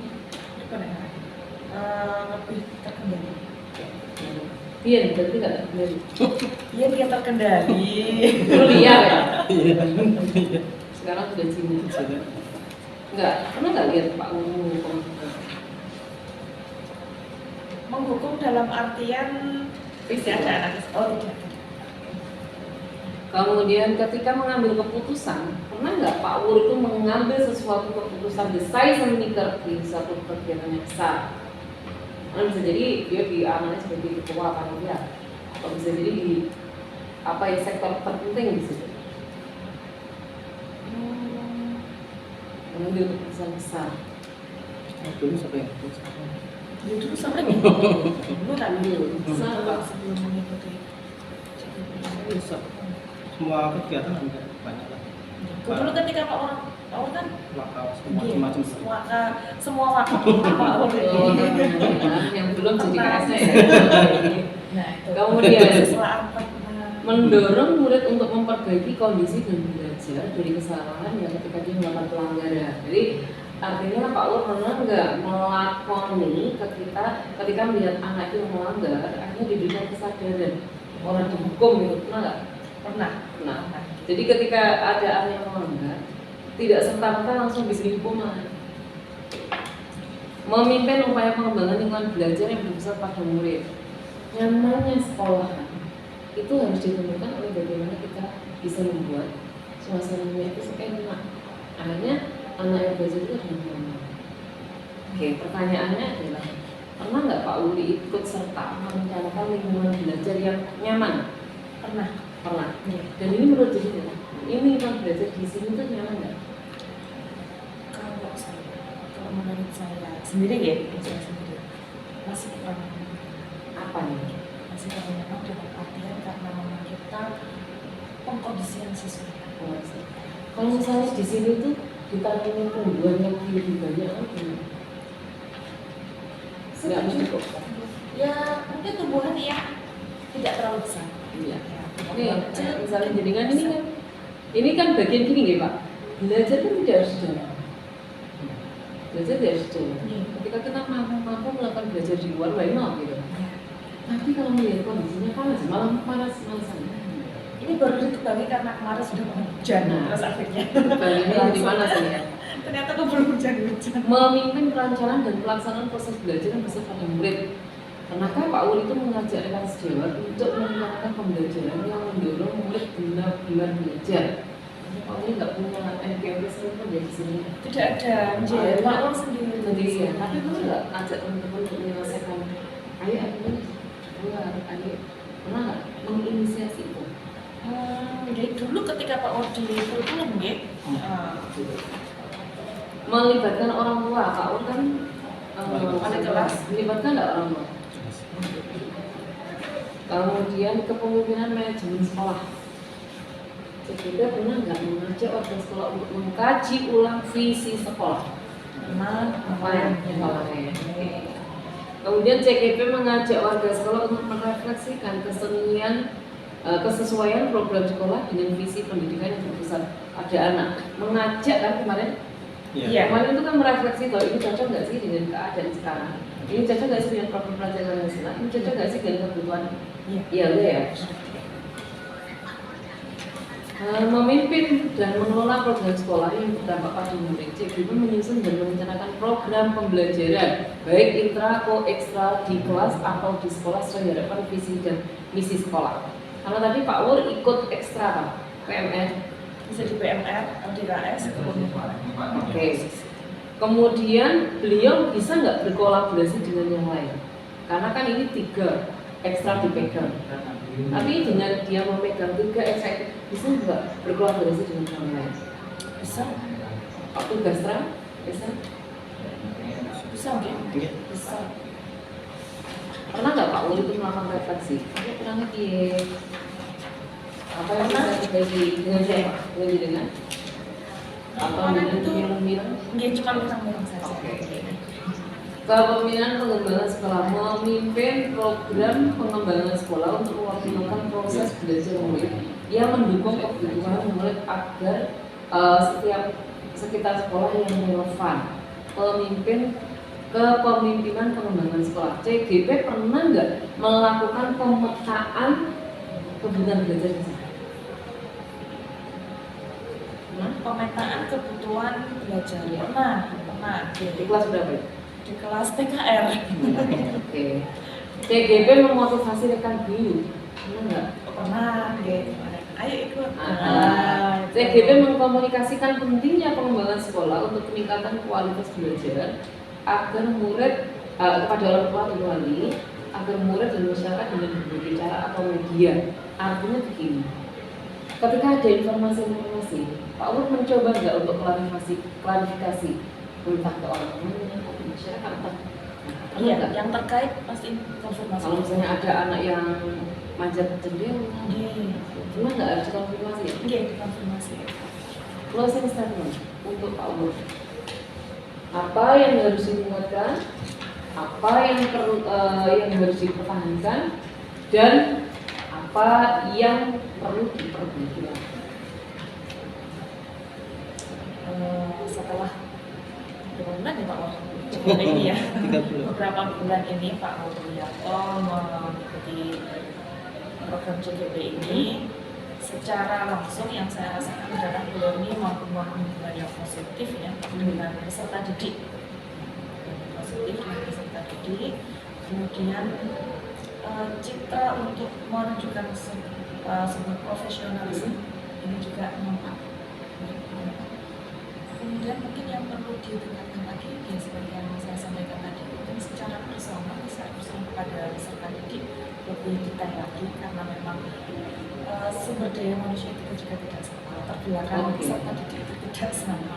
terkendali. Iya, berarti nggak terkendali. Iya, dia terkendali. Dulu liar ya. Sekarang sudah sini. Nggak, pernah nggak lihat Pak Uli menghukum dalam artian tidak ada anak. Oh tidak. Kemudian ketika mengambil keputusan, pernah nggak Pak Wur itu mengambil sesuatu keputusan decisive-maker di suatu kegiatan yang besar? Bisa jadi dia diamanai sebagai ketua panitia, atau bisa jadi di sektor terpenting di situ. Mengambil keputusan besar. Dulu sampai Dulu sampai dulu kan sebelum mengikuti bisa semua kegiatan ada banyak lah. dulu ketika Pak Wur kan Waka macam-macam. semua waka Pak Wur Yang belum jadi KS-nya ya. nah itu Kemudian apa mendorong murid untuk memperbaiki kondisi dan belajar dari kesalahan yang ketika dia melakukan pelanggaran. Jadi artinya Pak Wur pernah nggak melakoni ketika melihat anak itu melanggar, akhirnya diberikan kesadaran orang dihukum gitu, pernah nggak? pernah Nah, jadi ketika ada anak yang melanggar, tidak serta-merta langsung diberi hukuman. Memimpin upaya pengembangan lingkungan belajar yang berpusat pada murid. Nyamannya sekolahan itu harus ditentukan oleh bagaimana kita bisa membuat suasananya itu enak. Akhirnya anak yang belajar itu harus nyaman. Oke, pertanyaannya adalah pernah nggak Pak Uli ikut serta merencanakan lingkungan belajar yang nyaman? pernah Dan ini menurut jadi ini lingkungan belajar di sini tuh nyaman nggak? kalau menurut saya sendiri ya saya sendiri masih kurang Apa nih? masih kurang nyaman dalam artian karena memang kita pengkondisian siswa. Kalau misalnya di sini tuh ditanyain tumbuhan yang lebih banyak kan gimana? Nggak mesti kok. Ya mungkin tumbuhan yang tidak terlalu besar. Iya. Ya, Oke, misalnya jadikan ini kan bagian gini ya Pak. Belajar kan tidak harus jalan. Belajar tidak harus jalan. Ketika kita mampu melakukan belajar di luar, why not gitu. Tapi kalau melihat kondisinya panas, malam panas-panasan. Ini baru diketahui karena kemarin sudah hujan, terus akhirnya Bagiannya di mana sih ya? ternyata kok belum hujan. Memimpin perancangan dan pelaksanaan proses belajar yang bersifat pada murid. Pernahkah Pak Uli itu mengajak rekan sejawat untuk merencanakan pembelajaran yang mendorong murid benar-benar belajar? Pak Uli nggak punya NPM sendiri ya di sini. Tidak ada, jadi Pak Wur sendiri. Ya, tapi boleh nggak ajak teman-teman untuk menyelesaikan? Ayo, ayo, pernah nggak menginisiasi itu? Jadi dulu ketika Pak Wur di kurikulum ya, Melibatkan orang tua, Pak Wur kan ada kelas. melibatkan nggak orang tua? Kemudian kepemimpinan manajemen sekolah. Kita pernah nggak mengajak warga sekolah untuk mengkaji ulang visi sekolah? Apa yang kemarin? Kemudian CGP mengajak warga sekolah untuk merefleksikan kesesuaian program sekolah dengan visi pendidikan yang berpusat pada anak. Mengajak kan kemarin? Iya. Kemarin itu kan merefleksi bahwa ini cocok nggak sih dengan keadaan sekarang? Ini cocok nggak sih dengan program pelajaran nasional? Ini cocok nggak sih dengan kebutuhan? Iya, ya. Memimpin dan mengelola program sekolah yang berdampak pada murid. CGP menyusun dan merencanakan program pembelajaran baik intra atau ekstra di kelas atau di sekolah sesuai harapan visi dan misi sekolah. Karena tadi Pak Wur ikut ekstra Pak, PMR. Bisa di PMR, LDKS, Oke. Kemudian beliau bisa nggak berkolaborasi dengan yang lain? Karena kan ini 3 ekstra dipegang. Tapi dengan dia memegang 3 ekstra, bisa nggak berkolaborasi dengan yang lain? bisa, Waktu gastra, bisa? bisa mungkin, bisa. Pernah nggak Pak Wur itu melakukan refleksi? Aku pernah apa yang bisa dibagi dengan siapa? Dengan atau dengan pemilu-pemilu? Dia cuma bilang saja. Kepemimpinan pengembangan sekolah, memimpin program pengembangan sekolah untuk mengoptimalkan proses belajar murid yang mendukung kebutuhan murid agar sekitar sekolah yang relevan. Kepemimpinan pengembangan sekolah. CGP pernah nggak melakukan pemetaan kebutuhan belajar di sana? Pemetaan kebutuhan belajar pernah Di kelas berapa ya? di kelas TKR. Oke. CGP memotivasi rekan guru. Pernah nggak? Pernah, ayo ikut. CGP mengkomunikasikan pentingnya pengembangan sekolah untuk peningkatan kualitas belajar agar murid kepada orang tua dan wali, agar murid dan masyarakat dengan berbagai cara atau media. Artinya begini, ketika ada informasi-informasi, Pak Ur mencoba nggak untuk klarifikasi entah ke orang tuanya atau ke masyarakat atau Iya, yang terkait pasti konfirmasi. kalau misalnya ada anak yang manjat jendela, cuma nggak harus konfirmasi ya? Iya, dikonfirmasi. Closing statement untuk Pak Ur. Apa yang harus diingatkan, apa yang perlu yang harus dipertahankan, dan apa yang perlu diperbaiki. Setelah berapa bulan ya Pak Ur? Ini ya, beberapa bulan ini Pak Wiyato mengikuti program CGP ini secara langsung yang saya rasakan adalah beliau ini membuat hubungan yang positif ya dengan peserta didik, kemudian citra untuk menunjukkan sebuah profesionalisme ini juga nampak. Kemudian mungkin yang perlu ditingkatkan lagi ya seperti yang saya sampaikan tadi, mungkin secara personal kepada peserta didik lebih detail lagi karena memang sumber daya manusia itu juga tidak sama, terbelakang peserta didik itu tidak sama.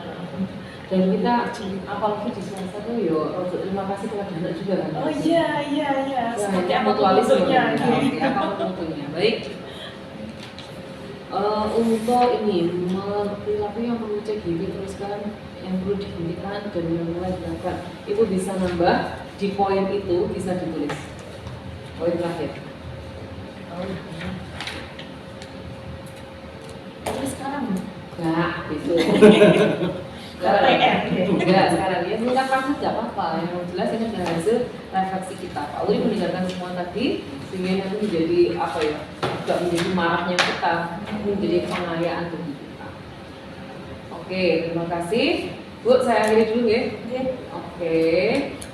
Dan kita apalagi di swasta tuh yo terima kasih kepada anak juga kan. Oh iya. Seperti apa mutualisme bentuknya? apa bentuknya. Baik. Untuk ini perilaku yang perlu CGP teruskan, yang perlu dihentikan dan yang mulai dilakukan, itu bisa nambah di poin itu bisa ditulis poin terakhir. Tapi sekarang Enggak, itu. KPR. Enggak, sekarang ya singkat padat nggak apa-apa. Yang jelas ini adalah hasil refleksi kita. Pak Uli mendengarkan semua tadi sehingga nanti menjadi apa ya? Tidak menjadi marahnya kita, menjadi pengayaan bagi kita. Oke, terima kasih. Bu, saya akhiri dulu ya. Oke.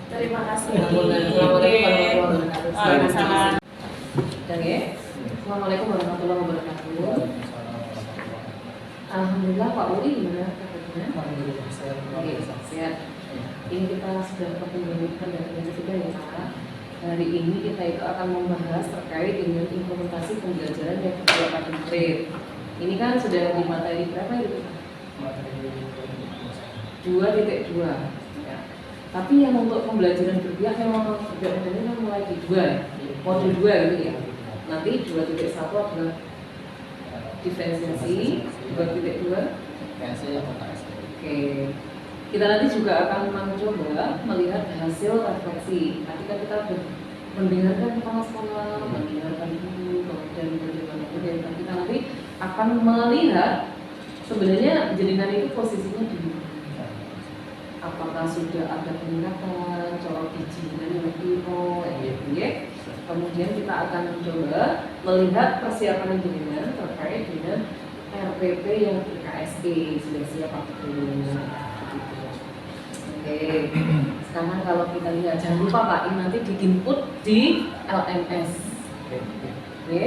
Terima kasih. Assalamualaikum warahmatullahi wabarakatuh. Waalaikumsalam. Dan ya. Assalamualaikum warahmatullahi wabarakatuh. Alhamdulillah Pak Uli gimana kabarnya? Oke, sehat. Ini kita sudah pertemukan dari kita ya Pak. Hari ini kita itu akan membahas terkait dengan implementasi pembelajaran yang kedua pada murid. Ini kan sudah di materi berapa itu? 2.2 ya. Tapi yang untuk pembelajaran berpihak memang sudah ini kan mulai di 2 ya, mode 2 gitu ya. Nanti 2.1 adalah diferensiasi, 2.2 Oke. Kita nanti juga akan mencoba melihat hasil refleksi. Nanti kan kita mendengarkan kepala sekolah, mendengarkan guru, kemudian bagaimana kegiatan kita nanti akan melihat sebenarnya jaringan itu posisinya di mana. Apakah sudah ada peningkatan, colok bijinya lebih ya. Kemudian kita akan mencoba melihat persiapan jaringan terkait dengan RPP yang KSE sudah siap atau belum. Oke, sekarang kalau kita lihat jangan lupa Pak, ini nanti di-input di LMS. Oke,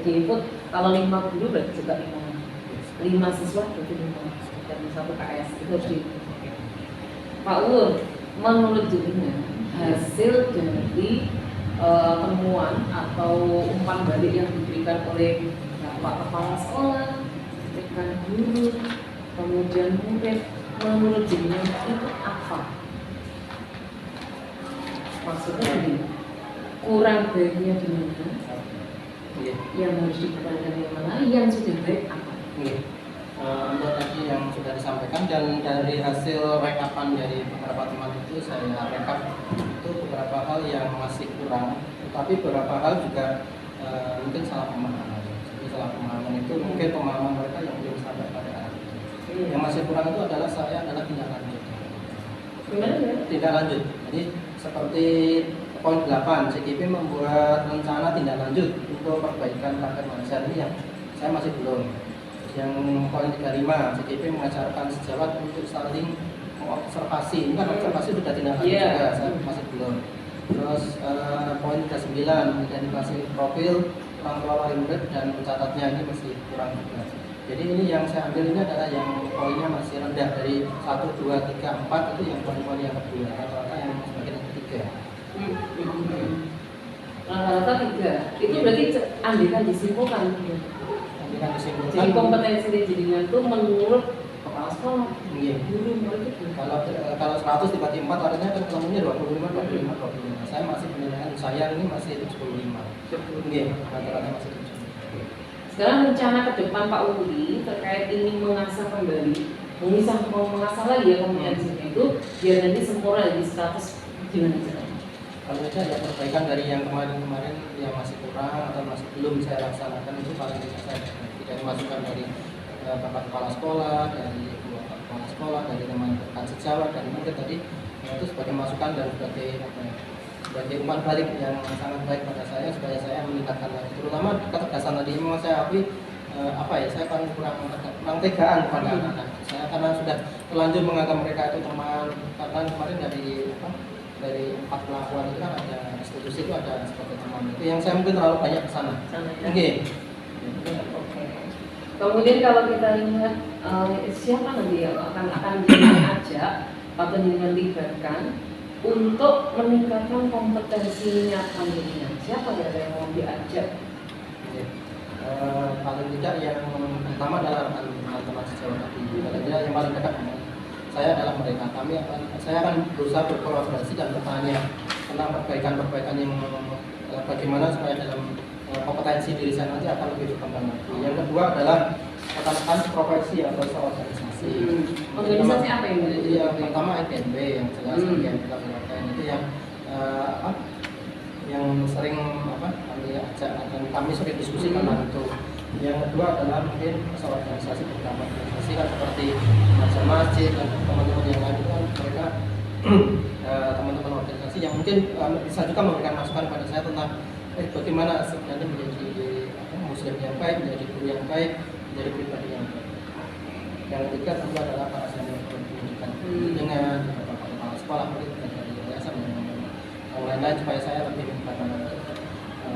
di-input kalau 5 guru berarti juga 5 siswa berarti 5 dan 1 KS itu harus di. Pak Ur, menurut jaringan hasil dari temuan atau umpan balik yang diberikan oleh Bapak Kepala Sekolah, rekan guru, kemudian murid, menurut jaringan itu apa? Maksudnya ini kurang baiknya di mana? Yang harus dipertahankan yang mana? Yang sudah baik apa? Untuk tadi yang sudah disampaikan dan dari hasil rekapan dari beberapa teman itu saya rekap itu beberapa hal yang masih kurang, tetapi beberapa hal juga mungkin salah pemahaman. Jadi salah pemahaman itu mungkin pemahaman mereka yang belum sampai pada arah itu. Yang masih kurang itu adalah tindak lanjut. Gimana ya? Tindak lanjut. Jadi seperti poin 8, CGP membuat rencana tindak lanjut untuk perbaikan praktek mengajar ini yang saya masih belum. Yang poin 35, CGP mengajarkan sejawat untuk saling mengobservasi. Ini kan observasi sudah tindak lanjut juga, saya masih belum. Terus poin 39, identifikasi profil orang tua wali murid dan mencatatnya ini masih kurang juga. Jadi ini yang saya ambil ini adalah yang poinnya masih rendah dari 1, 2, 3, 4 itu yang poin-poin yang kedua, rata-rata yang sebagian yang ketiga. Rata-rata 3. Itu Iya. berarti andaikan disimpulkan. Nanti kan disimpulkan. Jadi kompetensi jaringan itu menurut kepala sekolah, Iya. guru, murid itu. Kalau 100 dibagi 4 artinya kan ketemunya 25, 25, 25. Saya masih penilaian saya ini masih 75. Iya, rata-rata masih 75. Sekarang rencana ke depan Pak Uli terkait ingin mengasah kembali, mengasah lagi ya kompetensinya itu biar nanti sempurna di 100 gimana caranya? Kalau itu ada perbaikan dari yang kemarin-kemarin yang masih kurang atau masih belum saya laksanakan itu paling tidak saya tidak masukan dari bapak kepala sekolah, dari ibu bapak kepala sekolah, dari teman rekan sejawat dan mungkin tadi itu sebagai masukan dan sebagai apa ya, sebagai umpan balik yang sangat baik pada saya supaya saya meningkatkan lagi, terutama ketegasan tadi memang saya akui apa ya, saya paling kurang tegaan kepada anak-anak saya karena sudah terlanjur menganggap mereka itu teman. Karena kemarin dari 4 pelakuan itu kan ada institusi itu ada sebagai teman, itu yang saya mungkin terlalu banyak ke sana. Oke. Oke. Kemudian kalau kita lihat siapa nanti yang akan diajak atau dilibatkan untuk meningkatkan kompetensinya kandungnya, siapa yang mau diajak? Oke. Paling tidak yang pertama adalah teman sejawat tadi. Paling tidak yang paling dekat dengan saya adalah mereka. Saya akan berusaha berkolaborasi dan bertanya tentang perbaikan-perbaikan yang bagaimana supaya dalam kompetensi diri saya nanti akan lebih berkembang lagi. Yang kedua adalah rekan-rekan profesi atau organisasi. Organisasi apa yang Yang pertama FNB yang jelas yang kita lakukan itu yang yang sering kami ajak dan kami sering diskusi tentang itu. Yang kedua adalah mungkin organisasi beberapa organisasi kan seperti masjid dan teman-teman yang lain kan mereka teman-teman organisasi yang mungkin bisa juga memberikan masukan pada saya tentang bagaimana sebenarnya menjadi muslim yang baik, menjadi guru yang baik, menjadi pribadi yang baik. Yang ketiga tentu adalah para senior pendidikan dengan kepala sekolah, murid dan dari yayasan dan yang lain-lain supaya saya lebih meningkatkan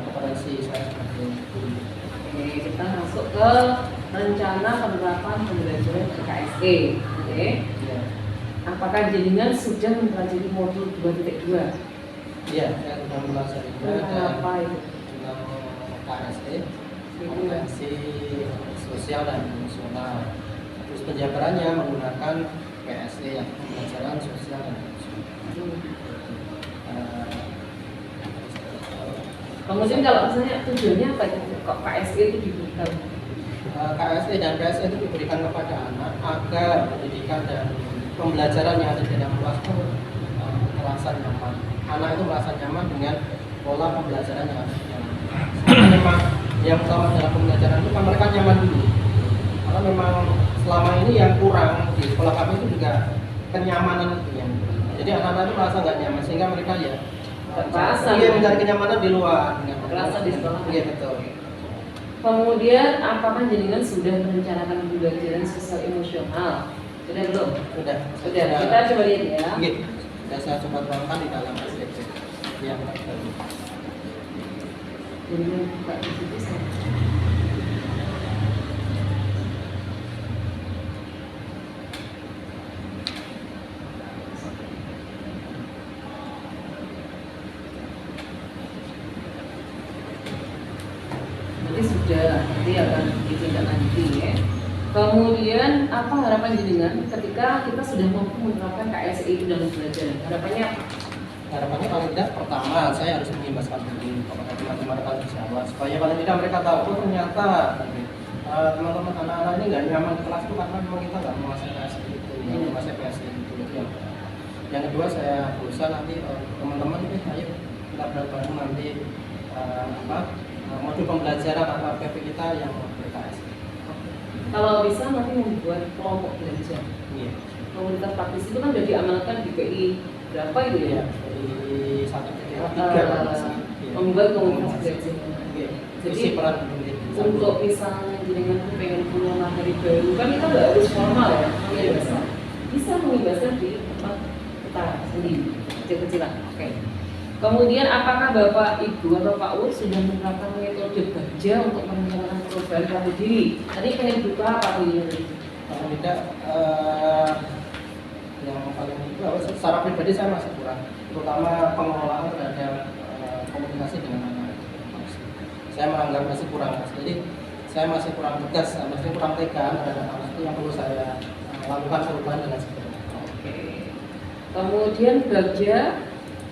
kompetensi saya sebagai guru. Oke, kita masuk ke rencana penerapan pembelajaran PKSE. Oke. Ya. Apakah jaringan sudah mempelajari modul 2.2? Iya, saya sudah belajar juga dan Apa itu? tentang KSE, kompetensi sosial dan emosional. Terus penjabarannya menggunakan PSE yang pembelajaran sosial dan emosional. Kemudian kalau misalnya tujuannya apa itu? Kok KSE itu diberikan? KSE dan PSE itu diberikan kepada anak agar pendidikan dan pembelajaran yang ada di dalam kelas itu merasa nyaman. Anak itu merasa nyaman dengan pola pembelajaran yang ada di dalam kelas. Karena memang yang utama dalam pembelajaran itu kan mereka nyaman dulu. Karena memang selama ini yang kurang di sekolah kami itu juga kenyamanan itu yang. Jadi anak-anak itu merasa nggak nyaman sehingga mereka ya Terpaksa. Iya, mencari kenyamanan di luar. Terasa di sekolah. Iya betul. Kemudian apakah jaringan sudah merencanakan pembelajaran sosial emosional? Sudah belum? Sudah. Sudah. Kita coba lihat ya. Oke. Sudah saya coba terangkan di dalam SPP yang terbaru. Jaringan buka di situ saya. Jadi sudah, nanti akan ditindaklanjuti ya. Kemudian apa harapan jenengan ketika kita sudah mampu menerapkan KSE itu dalam pembelajaran? Harapannya apa? Harapannya paling tidak pertama saya harus mengimbaskan diri kepada teman-teman rekan sejawat supaya paling tidak mereka tahu oh ternyata teman-teman anak-anak ini nggak nyaman di kelas itu karena memang kita nggak menguasai PSE itu, nggak menguasai PSE itu. Yang kedua saya berusaha nanti teman-teman ayo kita bareng nanti modul pembelajaran atau PP kita yang PKS. Kalau bisa nanti membuat kelompok belajar. Iya. Komunitas praktis itu kan sudah diamanatkan di PI berapa itu ya? Dari 1-3 Membuat komunitas belajar. Iya. Jadi Isi peran pendidik. untuk misalnya jenengan tuh pengen punya materi baru kan kita nggak harus formal ya, bisa mengimbaskan di tempat kita sendiri kecil-kecilan. Oke. Kemudian apakah Bapak Ibu atau Pak Ur sudah menerapkan metode baja untuk merencanakan perubahan karir diri? Tadi pengen buka apa ini? Kalau tidak, yang paling itu secara pribadi saya masih kurang, terutama pengelolaan terhadap komunikasi dengan anak. Saya menganggap masih kurang, jadi saya masih kurang tegas, masih kurang tegas terhadap anak itu yang perlu saya lakukan perubahan dengan segera. Oke. Kemudian baja,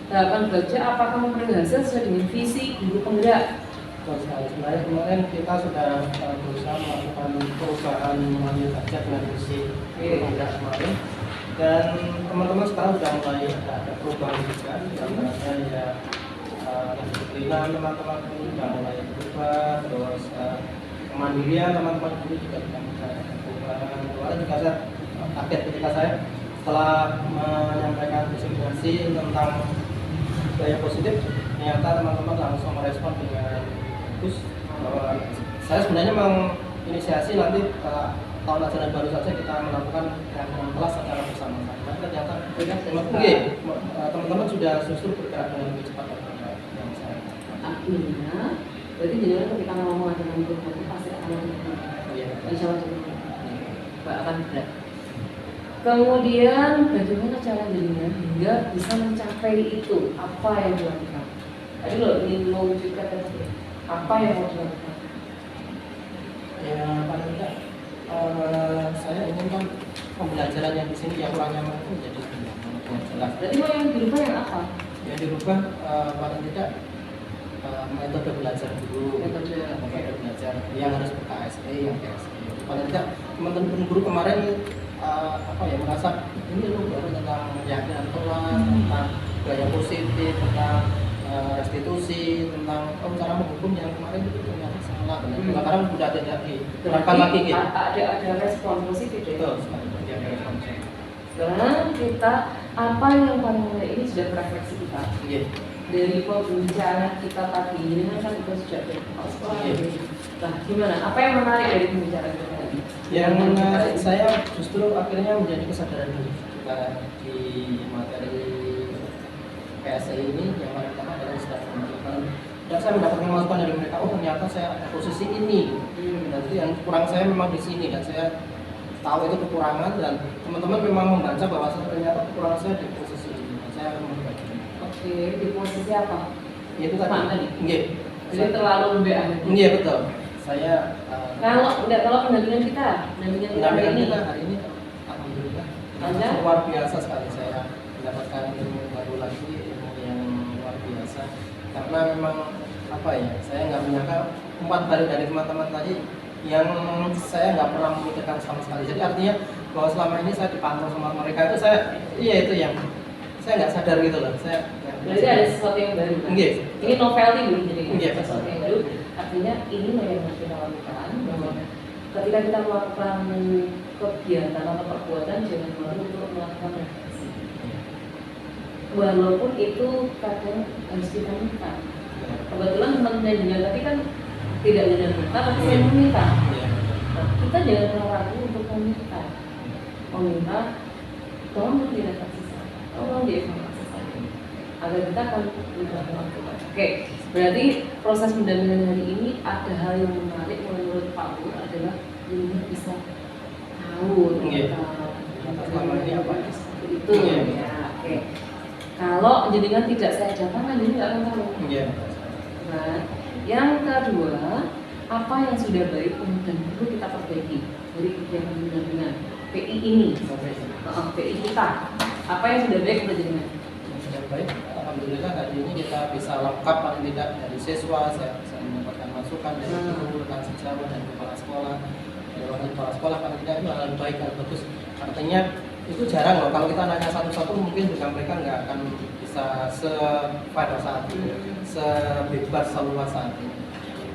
tahapan baja apakah memberi hasil sesuai dengan visi guru penggerak? Terus sebenarnya kemarin kita sudah berusaha melakukan perubahan melalui baja dengan visi penggerak kemarin, dan teman-teman sekarang sudah mulai ada perubahan juga, contohnya ya kedisiplinan teman-teman guru sudah mulai berubah, terus kemandirian teman-teman guru juga sudah mulai berubah. Kemarin juga saya kaget ketika saya setelah menyampaikan presentasi tentang gaya positif, ternyata teman-teman langsung merespon dengan bagus bahwa saya sebenarnya menginisiasi nanti tahun ajaran baru saja kita melakukan rangkaian kelas secara bersama-sama. Ternyata teman-teman sudah justru bergerak dengan lebih cepat daripada yang saya. Artinya, berarti jadi ketika mau mengadakan program itu pasti akan lebih berat. Iya. Insya Allah Mbak akan berat. Kemudian bagaimana cara jadinya hingga bisa mencapai itu? Apa yang dilakukan? Tadi lo ingin mewujudkan tadi apa yang mau dilakukan? Ya paling tidak saya inginkan pembelajaran yang di sini yang kurang nyaman itu menjadi jelas. Berarti mau yang dirubah yang apa? Yang dirubah paling tidak metode belajar dulu, Metode belajar yang harus PKSE, yang PSE. Paling tidak teman-teman guru kemarin merasa ini loh baru tentang keyakinan kelas, tentang gaya positif, tentang restitusi, tentang cara menghukum yang kemarin itu ternyata salah. Sekarang sudah tidak diterapkan lagi gitu. Ada respon positif ya? Betul, sekarang ada respon positif. Sekarang kita apa yang paling menarik ini sudah refleksi kita. Iya. Dari pembicaraan kita tadi ini kan kita sudah sekolah. Nah, gimana? Apa yang menarik dari pembicaraan kita tadi? Yang menarik saya justru akhirnya menjadi kesadaran diri kita di materi PSE ini yang paling utama adalah kesadaran diri. Dan saya mendapatkan masukan dari mereka, oh ternyata saya ada posisi ini. Dan itu yang kurang saya memang di sini, dan saya tahu itu kekurangan, dan teman-teman memang membaca bahwa ternyata kekurangan saya di posisi ini. Dan saya akan memperbaiki. Oke, di posisi apa? Ya, itu tadi. Iya. Jadi terlalu lembek. Iya betul. Saya kalau pendampingan kita pendampingan ini kita hari ini alhamdulillah Anda? luar biasa sekali, saya mendapatkan ilmu baru lagi, ilmu yang luar biasa, karena memang saya nggak menyangka 4 hari dari teman-teman tadi yang saya nggak pernah memikirkan sama sekali. Jadi artinya bahwa selama ini saya dipantau sama mereka itu itu yang saya nggak sadar gitu loh. Berarti ada sesuatu yang baru kan? Ini novelty dulu jadi sesuatu yang baru. Artinya ini yang harus kita lakukan, bahwa ketika kita melakukan kegiatan atau perbuatan jangan malu untuk melakukan refleksi. Walaupun itu kadang harus kita minta. Kebetulan teman-teman juga tadi kan tidak ada minta, tapi saya meminta. Nah, kita jangan pernah ragu untuk meminta, tolong direfleksi saya, tolong dievaluasi saya, agar kita akan mudah melakukan. Oke, berarti proses pendampingan hari ini ada hal yang menarik menurut Pak Bu adalah ini bisa tahu selama ini apa seperti itu ya. Oke. Kalau jenengan tidak saya datangkan, jadi nggak akan tahu. Nah, yang kedua, apa yang sudah baik dan perlu kita perbaiki dari kegiatan pendampingan PI ini? PI kita, apa yang sudah baik menurut jenengan? Yang sudah baik, alhamdulillah hari ini kita bisa lengkap paling tidak dari siswa, saya bisa mendapatkan masukan dari guru, rekan sejawat dan kepala sekolah. Dari wakil kepala sekolah paling tidak itu hal baik, hal bagus. Artinya itu jarang loh, kalau kita nanya satu-satu mungkin juga mereka nggak akan bisa pada saat itu, sebebas seluas saat ini.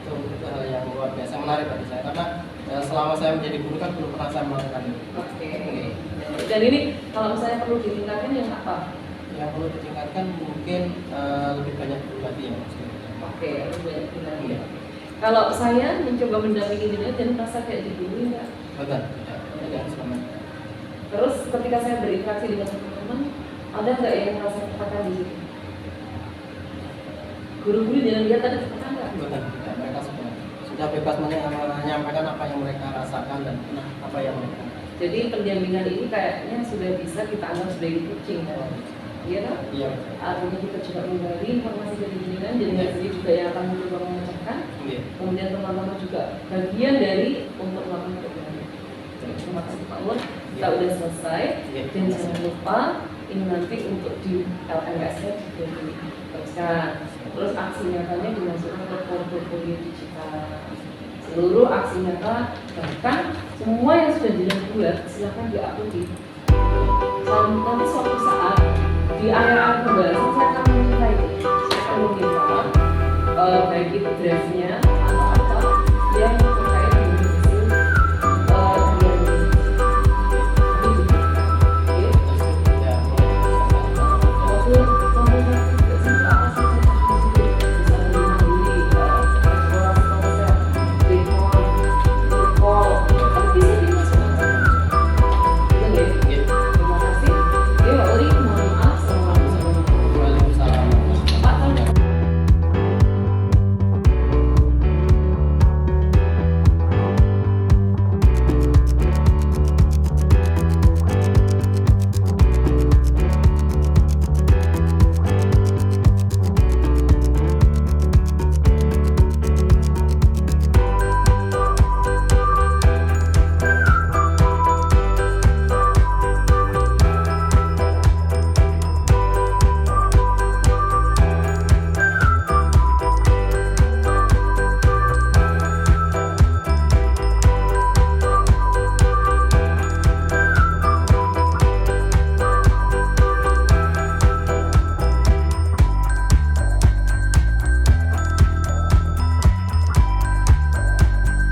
Itu hal yang luar biasa menarik bagi saya, karena selama saya menjadi guru kan belum pernah saya melakukan itu. Oke. Dan ini kalau misalnya perlu ditingkatkan yang apa? Yang perlu ditingkatkan mungkin lebih banyak guru lagi ya. Oke, lebih banyak guru lagi. Kalau saya mencoba mendampingi dia dan merasa kayak digurui enggak? Betul, tidak selama. Terus ketika saya berinteraksi dengan teman-teman, ada nggak yang merasa tertekan di situ? Guru-guru jangan lihat ada apa enggak. Betul. Ya, mereka sudah bebas menyampaikan apa yang mereka rasakan dan apa yang mereka. Jadi pendampingan ini kayaknya sudah bisa kita anggap sebagai coaching kan? Iya kan? Iya. Artinya kita coba menggali informasi dari jaringan, jaringan sendiri juga yang akan mencoba memecahkan. Iya. Kemudian teman-teman juga bagian dari untuk melakukan pendampingan. Terima kasih Pak Nur. Kita udah selesai. Iya. Dan jangan lupa ini nanti untuk di LMS-nya juga diteruskan. Terus aksi nyatanya dimasukkan ke portofolio digital. Seluruh aksi nyata bahkan semua yang sudah dibuat silakan diupload. Nanti suatu saat di akhir-akhir pembahasan saya akan meminta itu, saya akan meminta baik itu draftnya